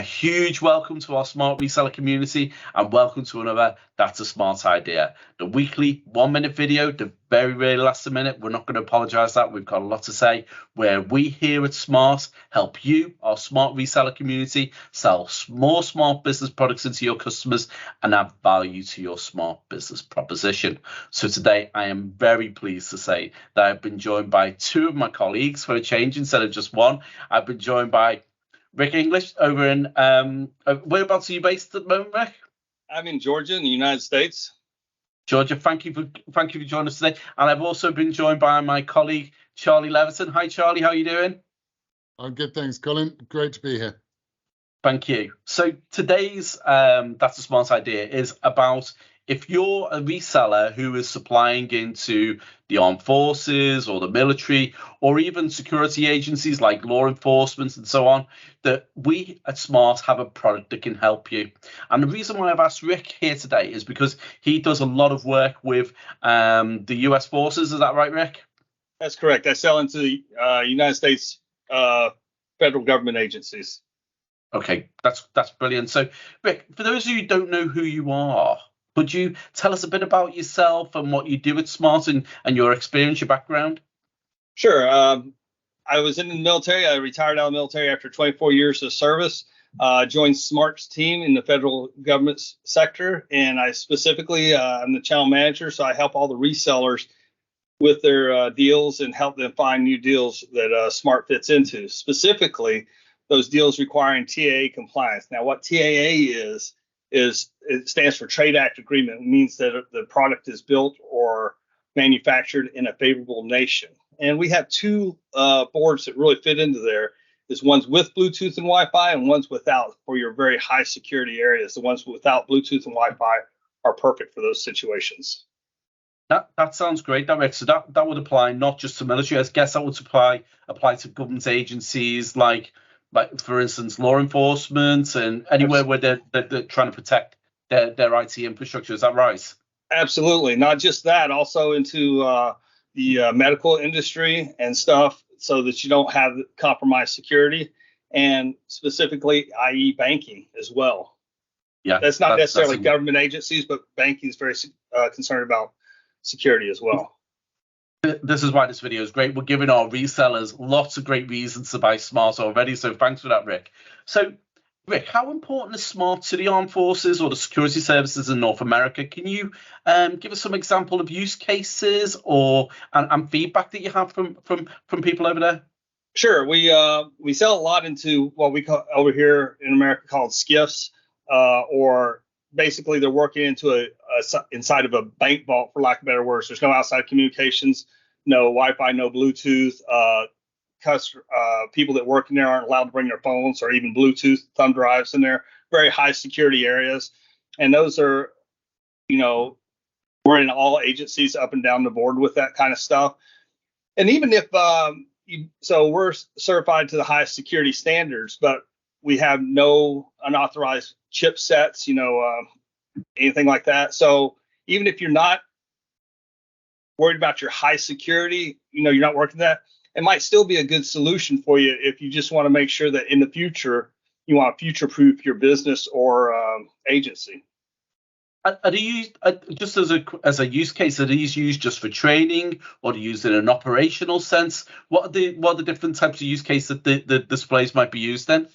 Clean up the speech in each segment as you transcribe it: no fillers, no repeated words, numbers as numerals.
huge welcome to our smart reseller community and welcome to another That's a Smart Idea. The weekly 1-minute video, the very last minute. We're not going to apologize that we've got a lot to say, where we here at Smart help you, our smart reseller community, sell more smart business products into your customers and add value to your smart business proposition. So today I am very pleased to say that I've been joined by two of my colleagues for a change instead of just one. I've been joined by Rick English over in whereabouts are you based at the moment, Rick? I'm in Georgia in the United States. Georgia, thank you for joining us today. And I've also been joined by my colleague Charlie Levitton. Hi Charlie, how are you doing? I'm good, thanks, Colin. Great to be here. Thank you. So today's That's a Smart Idea is about if you're a reseller who is supplying into the armed forces or the military or even security agencies like law enforcement and so on, that we at Smart have a product that can help you. And the reason why I've asked Rick here today is because he does a lot of work with the US forces. Is that right, Rick? That's correct. I sell into the United States federal government agencies. Okay, that's brilliant. So, Rick, for those of you who don't know who you are, could you tell us a bit about yourself and what you do at Smart and your experience, your background? Sure. I was in the military. I retired out of the military after 24 years of service. Joined Smart's team in the federal government sector, and I specifically I'm the channel manager, so I help all the resellers with their deals and help them find new deals that Smart fits into. Specifically, those deals requiring TAA compliance. Now, what TAA is it stands for Trade Act Agreement. It means that the product is built or manufactured in a favorable nation. And we have two boards that really fit into there. Is one's with Bluetooth and Wi-Fi and one's without for your very high security areas. The ones without Bluetooth and Wi-Fi are perfect for those situations. That sounds great, that Rick. So that would apply not just to military. I guess that would apply to government agencies like for instance, law enforcement and anywhere where they're trying to protect their IT infrastructure. Is that right? Absolutely. Not just that, also into the medical industry and stuff so that you don't have compromised security, and specifically, i.e. banking as well. Yeah, that's not necessarily government agencies, but banking is very concerned about security as well. This is why this video is great. We're giving our resellers lots of great reasons to buy Smart already. So thanks for that, Rick. So, Rick, how important is Smart to the armed forces or the security services in North America? Can you give us some example of use cases and feedback that you have from people over there? Sure. We sell a lot into what we call over here in America called SCIFs, or basically they're working into inside of a bank vault, for lack of better words. There's no outside communications, no Wi-Fi, no Bluetooth. People that work in there aren't allowed to bring their phones or even Bluetooth thumb drives in there. Very high security areas, and those are, we're in all agencies up and down the board with that kind of stuff. And even if so we're certified to the highest security standards, but we have no unauthorized chipsets, anything like that. So even if you're not worried about your high security, you're not working that, it might still be a good solution for you if you just want to make sure that in the future you want to future-proof your business or agency. Are these just as a use case? Are these used just for training, or are they used in an operational sense? What are the different types of use cases that the displays might be used in?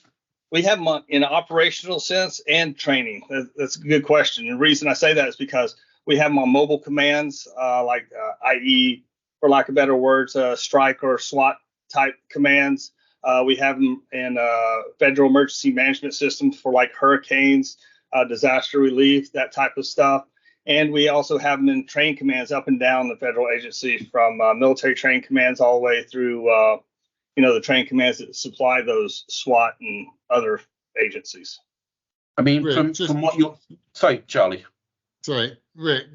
We have them in an operational sense and training. That's a good question. And the reason I say that is because we have them on mobile commands, i.e., for lack of better words, strike or SWAT type commands. We have them in federal emergency management systems for like hurricanes, disaster relief, that type of stuff. And we also have them in train commands up and down the federal agency, from military train commands all the way through the train commands that supply those SWAT and other agencies. I mean, Rick, from what you're... Sorry, Charlie. Sorry, Rick.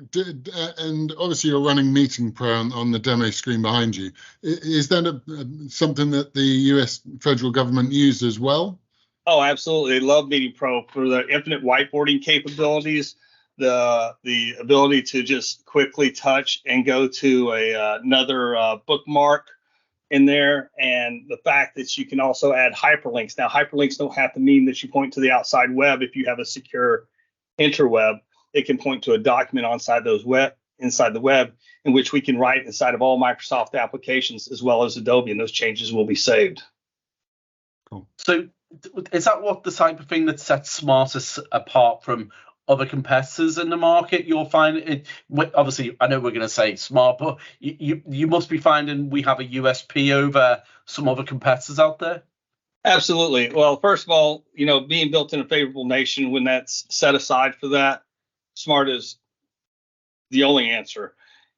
And obviously you're running Meeting Pro on the demo screen behind you. Is that something that the US federal government used as well? Oh, absolutely. They love Meeting Pro for the infinite whiteboarding capabilities, the ability to just quickly touch and go to another bookmark in there, and the fact that you can also add hyperlinks. Now, hyperlinks don't have to mean that you point to the outside web. If you have a secure interweb, it can point to a document inside the web, in which we can write inside of all Microsoft applications as well as Adobe, and those changes will be saved. Cool. So is that what the type of thing that sets Smartus apart from other competitors in the market? You'll find it, obviously, I know we're going to say smart, but you must be finding we have a USP over some other competitors out there. Absolutely. Well, first of all, being built in a favorable nation, when that's set aside for that, Smart is the only answer,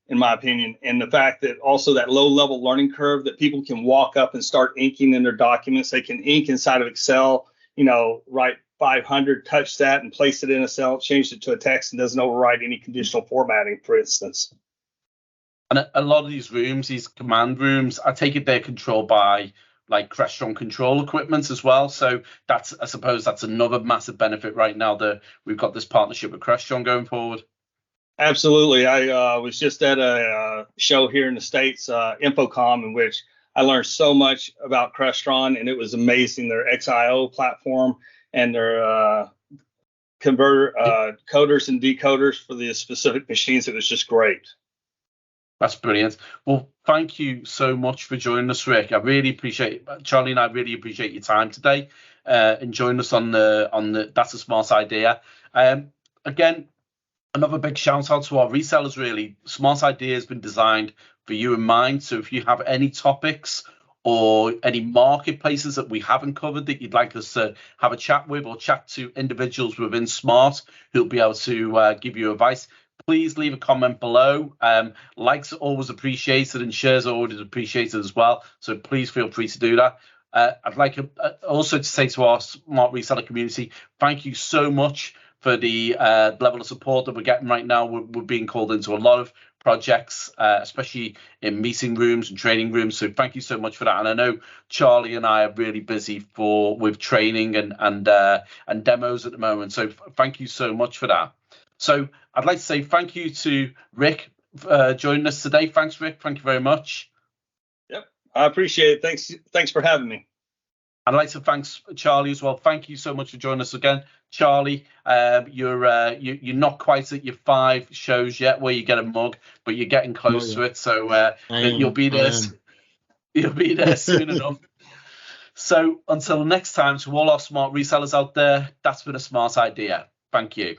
in my opinion. And the fact that also that low level learning curve, that people can walk up and start inking in their documents. They can ink inside of Excel, write 500, touch that and place it in a cell, change it to a text, and doesn't override any conditional formatting, for instance. And a lot of these rooms, these command rooms, I take it they're controlled by like Crestron control equipment as well. So I suppose that's another massive benefit right now that we've got this partnership with Crestron going forward. Absolutely. I was just at a show here in the States, Infocom, in which I learned so much about Crestron, and it was amazing. Their XIO platform and their coders and decoders for the specific machines. It was just great. That's brilliant. Well, thank you so much for joining us, Rick. I really appreciate Charlie and I really appreciate your time today and joining us on the That's a Smart Idea. Again, another big shout out to our resellers. Really, Smart Idea has been designed for you in mind. So if you have any topics or any marketplaces that we haven't covered that you'd like us to have a chat with, or chat to individuals within Smart who'll be able to give you advice, please leave a comment below. Likes are always appreciated and shares are always appreciated as well. So please feel free to do that. I'd like also to say to our Smart reseller community, thank you so much for the level of support that we're getting right now. We're being called into a lot of projects, especially in meeting rooms and training rooms. So thank you so much for that. And I know Charlie and I are really busy with training and demos at the moment. So thank you so much for that. So I'd like to say thank you to Rick for joining us today. Thanks, Rick. Thank you very much. Yep, I appreciate it. Thanks for having me. I'd like to thank Charlie as well. Thank you so much for joining us again, Charlie. You're not quite at your 5 shows yet where you get a mug, but you're getting close to it. So you'll be there. You'll be there soon enough. So until next time, to all our smart resellers out there, that's been a Smart Idea. Thank you.